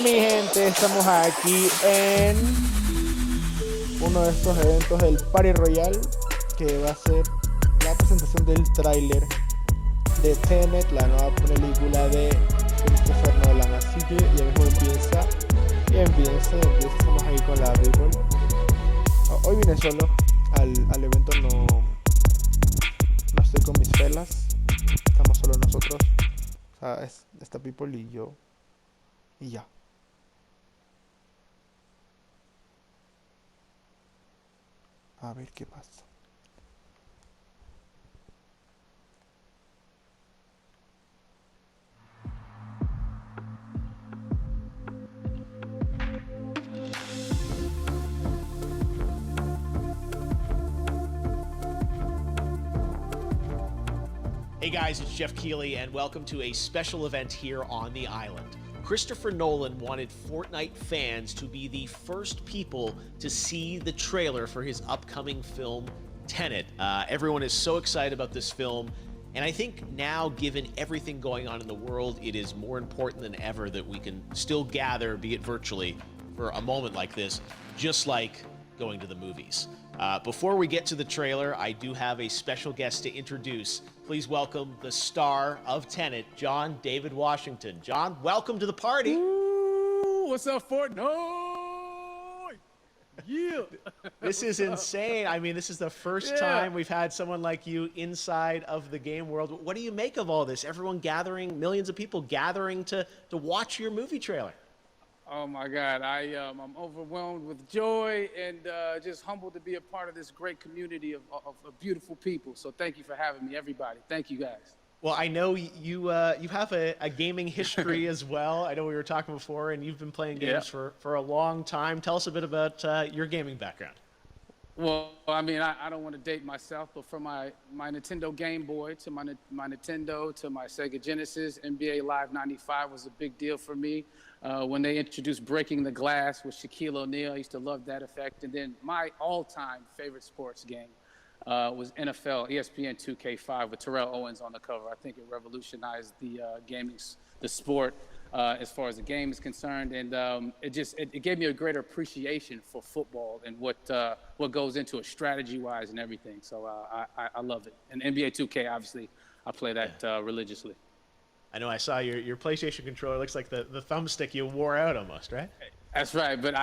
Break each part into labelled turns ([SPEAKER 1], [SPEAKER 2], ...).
[SPEAKER 1] Mi gente, estamos aquí en uno de estos eventos del Royale, que va a ser la presentación del tráiler de Tenet, la nueva película de Christopher Nolan. Así que ya mismo empieza, estamos aquí con la people. Hoy vine solo al evento, no estoy con mis felas, estamos solo nosotros, o sea, esta people y yo, y ya. A ver qué pasa.
[SPEAKER 2] Hey guys, it's Jeff Keighley, and welcome to a special event here on the island. Christopher Nolan wanted Fortnite fans to be the first people to see the trailer for his upcoming film, Tenet. Everyone is so excited about this film, and I think now, given everything going on in the world, it is more important than ever that we can still gather, be it virtually, for a moment like this, just like going to the movies. Before we get to the trailer, I do have a special guest to introduce. Please welcome the star of Tenet, John David Washington. John, welcome to the party.
[SPEAKER 3] Ooh, what's up, Fortnite? Yeah.
[SPEAKER 2] This is insane. I mean, this is the first time we've had someone like you inside of the game world. What do you make of all this? Everyone gathering, millions of people gathering to watch your movie trailer.
[SPEAKER 3] Oh my God, I'm overwhelmed with joy and just humbled to be a part of this great community of beautiful people. So thank you for having me, everybody. Thank you, guys.
[SPEAKER 2] Well, I know you have a gaming history as well. I know we were talking before, and you've been playing games for a long time. Tell us a bit about your gaming background.
[SPEAKER 3] Well, I mean, I don't want to date myself, but from my Nintendo Game Boy to my Nintendo to my Sega Genesis, NBA Live 95 was a big deal for me. When they introduced Breaking the Glass with Shaquille O'Neal, I used to love that effect. And then my all-time favorite sports game was NFL ESPN 2K5 with Terrell Owens on the cover. I think it revolutionized the the sport as far as the game is concerned, and it gave me a greater appreciation for football and what goes into it strategy-wise and everything. So I love it. And NBA 2K, obviously, I play that religiously.
[SPEAKER 2] I know I saw your PlayStation controller. Looks like the thumbstick you wore out almost, right?
[SPEAKER 3] That's right, but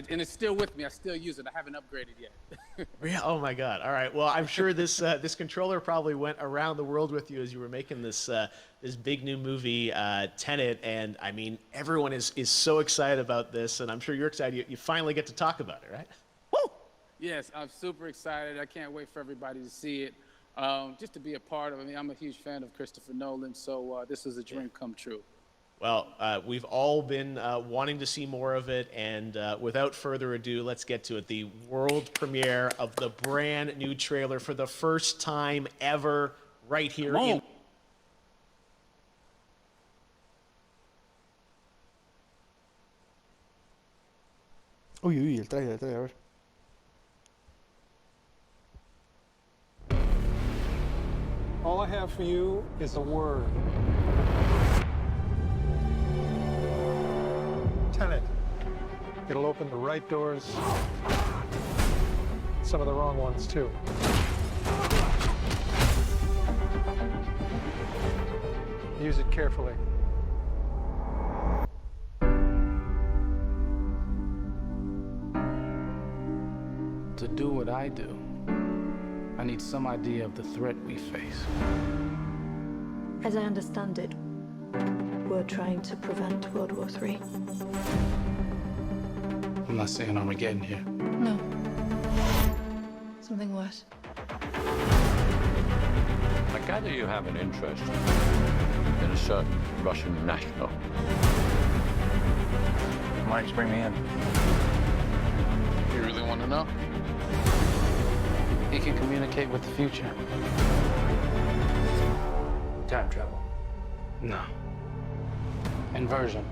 [SPEAKER 3] and it's still with me. I still use it. I haven't upgraded yet.
[SPEAKER 2] Yeah. Oh my God. All right. Well, I'm sure this controller probably went around the world with you as you were making this big new movie, Tenet. And I mean, everyone is so excited about this, and I'm sure you're excited. You finally get to talk about it, right?
[SPEAKER 3] Woo! Yes, I'm super excited. I can't wait for everybody to see it. Just to be a part of it. I mean, I'm a huge fan of Christopher Nolan, so this is a dream come true.
[SPEAKER 2] Well, we've all been wanting to see more of it, and without further ado, let's get to it. The world premiere of the brand new trailer for the first time ever right here in...
[SPEAKER 1] Uy, el trailer, a ver.
[SPEAKER 4] All I have for you is a word. Tenet. It'll open the right doors, some of the wrong ones too. Use it carefully.
[SPEAKER 5] To do what I do, I need some idea of the threat we face.
[SPEAKER 6] As I understand it, we're trying to prevent World War III.
[SPEAKER 5] I'm not saying Armageddon here.
[SPEAKER 6] No. Something worse.
[SPEAKER 7] I gather you have an interest in a certain Russian national.
[SPEAKER 8] Why don't you bring me in?
[SPEAKER 3] You really want to know?
[SPEAKER 5] He can communicate with the future.
[SPEAKER 8] Time travel.
[SPEAKER 5] No. Inversion.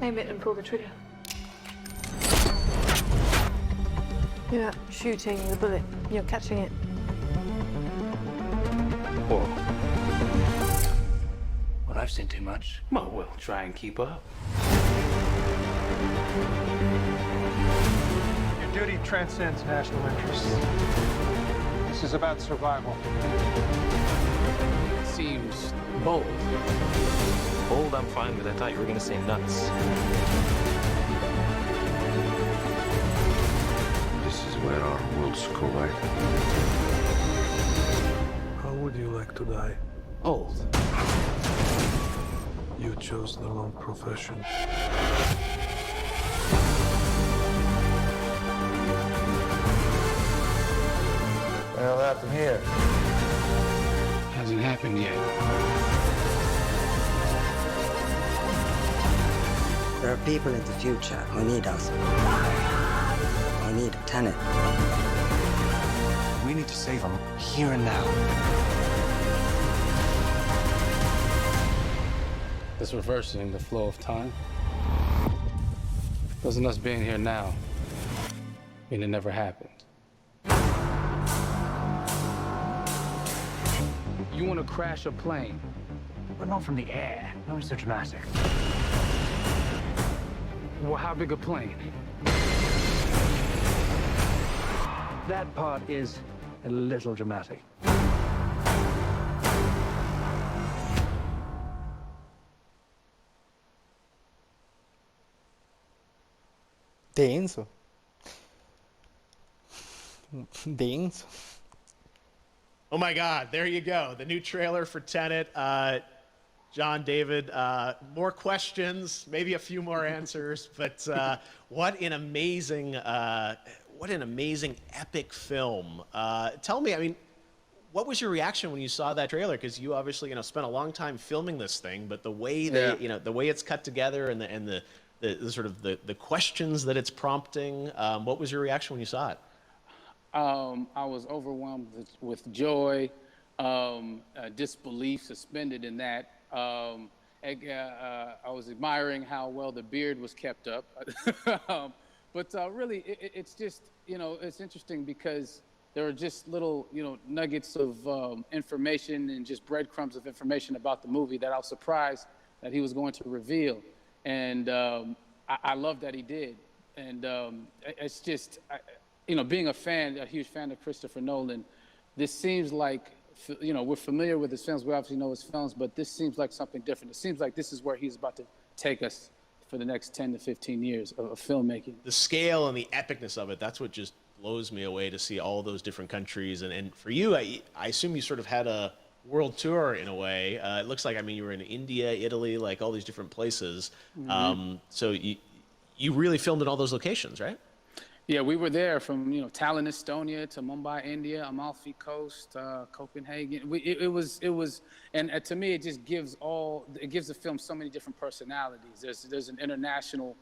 [SPEAKER 6] Aim it and pull the trigger. You're not shooting the bullet, you're catching it.
[SPEAKER 8] Whoa. Well, I've seen too much.
[SPEAKER 5] Well, we'll try and keep up.
[SPEAKER 4] Your duty transcends national interests. This is about survival.
[SPEAKER 5] Seems bold.
[SPEAKER 8] Bold, I'm fine with. I thought you were gonna say nuts.
[SPEAKER 9] This is where our worlds collide.
[SPEAKER 10] How would you like to die?
[SPEAKER 5] Old.
[SPEAKER 10] You chose the wrong profession.
[SPEAKER 9] What the hell happened here?
[SPEAKER 5] Hasn't happened yet.
[SPEAKER 11] There are people in the future who need us. Who need Tenet.
[SPEAKER 8] We need to save them here and now.
[SPEAKER 5] It's reversing the flow of time. Doesn't us being here now mean it never happened? You want to crash a plane?
[SPEAKER 8] But not from the air. No, it's so dramatic.
[SPEAKER 5] Well, how big a plane?
[SPEAKER 8] That part is a little dramatic.
[SPEAKER 1] Denso. Denso.
[SPEAKER 2] Oh my God, there you go. The new trailer for Tenet. John, David, more questions, maybe a few more answers, but what an amazing epic film. Tell me, I mean, what was your reaction when you saw that trailer? Because you obviously, spent a long time filming this thing, but the way the way it's cut together and the sort of the questions that it's prompting, what was your reaction when you saw it?
[SPEAKER 3] I was overwhelmed with joy, disbelief, suspended in that. I was admiring how well the beard was kept up. But really, it's just, it's interesting because there are just little, nuggets of information and just breadcrumbs of information about the movie that I was surprised that he was going to reveal. And I love that he did. And it's just, being a huge fan of Christopher Nolan, this seems like, we're familiar with his films. We obviously know his films, but this seems like something different. It seems like this is where he's about to take us for the next 10 to 15 years of filmmaking.
[SPEAKER 2] The scale and the epicness of it, that's what just blows me away to see all those different countries. And for you, I assume you sort of had a world tour in a way. It looks like, you were in India, Italy, like all these different places. Mm-hmm. So you really filmed in all those locations, right?
[SPEAKER 3] Yeah, we were there from Tallinn, Estonia, to Mumbai, India, Amalfi Coast, Copenhagen. It was, and to me, it just gives the film so many different personalities. There's an international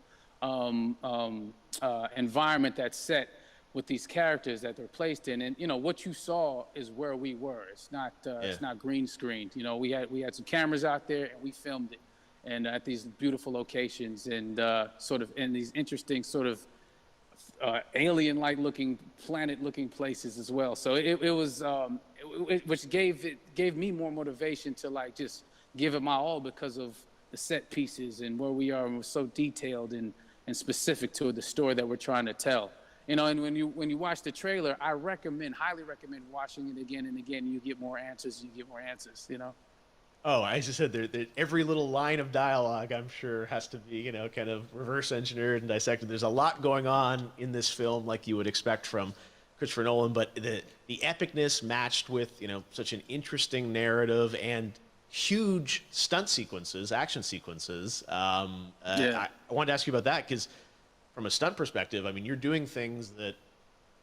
[SPEAKER 3] environment that's set with these characters that they're placed in, and what you saw is where we were. It's not green screened. We had some cameras out there and we filmed it, and at these beautiful locations and sort of in these interesting sort of alien-like looking, planet-looking places as well. So it was, which gave me more motivation to just give it my all because of the set pieces and where we are, and we're so detailed and specific to the story that we're trying to tell. And when you watch the trailer, I highly recommend watching it again and again. You get more answers. Oh,
[SPEAKER 2] I just said every little line of dialogue, I'm sure, has to be, kind of reverse engineered and dissected. There's a lot going on in this film, like you would expect from Christopher Nolan, but the epicness matched with, such an interesting narrative and huge stunt sequences, action sequences. I wanted to ask you about that because from a stunt perspective, you're doing things that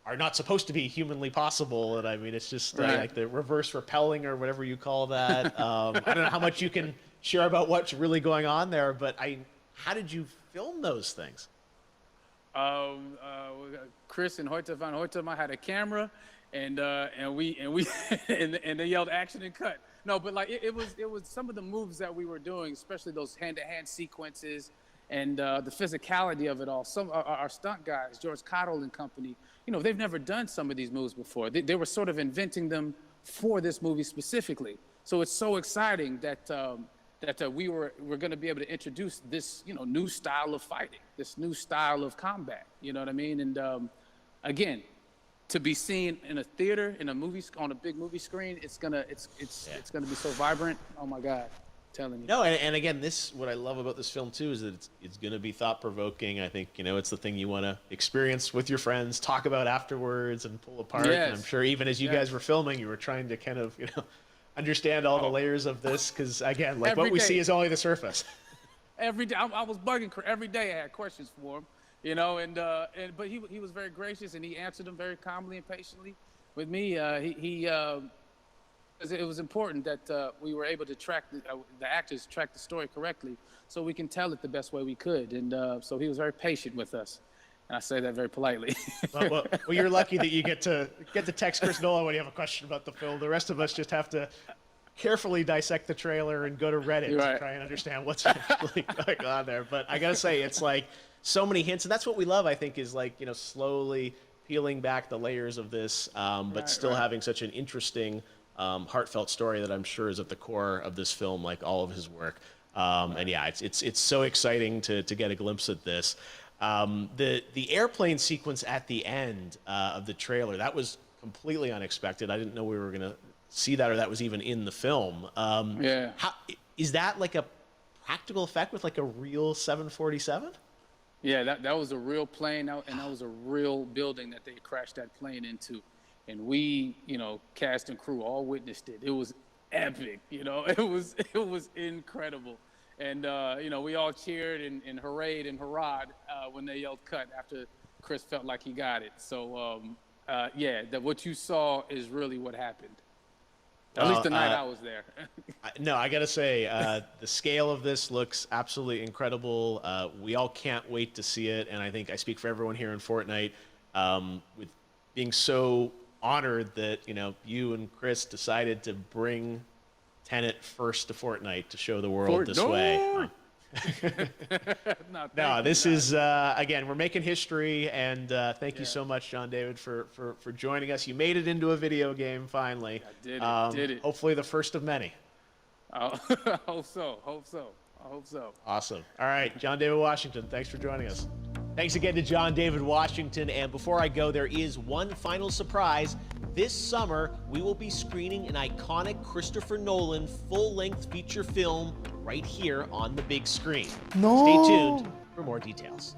[SPEAKER 2] are not supposed to be humanly possible, and it's just like the reverse rappelling or whatever you call that. I don't know how much you can share about what's really going on there, but how did you film those things?
[SPEAKER 3] Chris and Hoyte van Hoytema had a camera, and they yelled action and cut. No, but it was some of the moves that we were doing, especially those hand-to-hand sequences. And the physicality of it all. Some our stunt guys, George Cottle and company, they've never done some of these moves before. They were sort of inventing them for this movie specifically. So it's so exciting that that we're going to be able to introduce this, new style of fighting, this new style of combat. You know what I mean? And again, to be seen in a theater, in a movie, on a big movie screen, it's gonna be so vibrant. Oh my God, I'm telling you.
[SPEAKER 2] No, and again, what I love about this film too is that it's gonna be thought provoking. I think it's the thing you want to experience with your friends, talk about afterwards, and pull apart.
[SPEAKER 3] Yes.
[SPEAKER 2] And I'm sure even as you guys were filming, you were trying to kind of understand all the layers of this, because again, like what we see is only the surface.
[SPEAKER 3] Every day, I was bugging. Every day I had questions for him. But he was very gracious, and he answered them very calmly and patiently with me. It was important that we were able to track the actors track the story correctly, so we can tell it the best way we could. And so he was very patient with us, and I say that very politely.
[SPEAKER 2] well, you're lucky that you get to text Chris Nolan when you have a question about the film. The rest of us just have to carefully dissect the trailer and go to Reddit to try and understand what's actually going on there. But I gotta say, it's like so many hints, and that's what we love, I think, is like slowly peeling back the layers of this, but still having such an interesting, heartfelt story that I'm sure is at the core of this film, like all of his work. And yeah, it's so exciting to get a glimpse at this. The airplane sequence at the end of the trailer, that was completely unexpected. I didn't know we were gonna see that, or that was even in the film. Is that like a practical effect with like a real 747?
[SPEAKER 3] Yeah, that was a real plane, and that was a real building that they crashed that plane into. And we, cast and crew all witnessed it. It was epic, it was incredible. And, we all cheered and hurrayed and hurrahed when they yelled cut after Chris felt like he got it. So, that what you saw is really what happened. At least the night I was there.
[SPEAKER 2] No, I gotta say, the scale of this looks absolutely incredible. We all can't wait to see it, and I think I speak for everyone here in Fortnite, with being so honored that you and Chris decided to bring Tenet first to Fortnite to show the world this way. No, this is again, we're making history, and thank you so much, John David, for joining us. You made it into a video game finally.
[SPEAKER 3] I did it.
[SPEAKER 2] Hopefully the first of many.
[SPEAKER 3] I hope so.
[SPEAKER 2] Awesome. All right, John David Washington, thanks for joining us. Thanks again to John David Washington. And before I go, there is one final surprise. This summer, we will be screening an iconic Christopher Nolan full-length feature film right here on the big screen.
[SPEAKER 1] No.
[SPEAKER 2] Stay tuned for more details.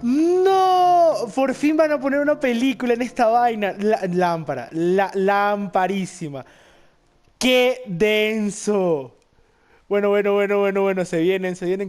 [SPEAKER 1] No, por fin van a poner una película en esta vaina. Lámpara, lamparísima. Qué denso. Bueno, se vienen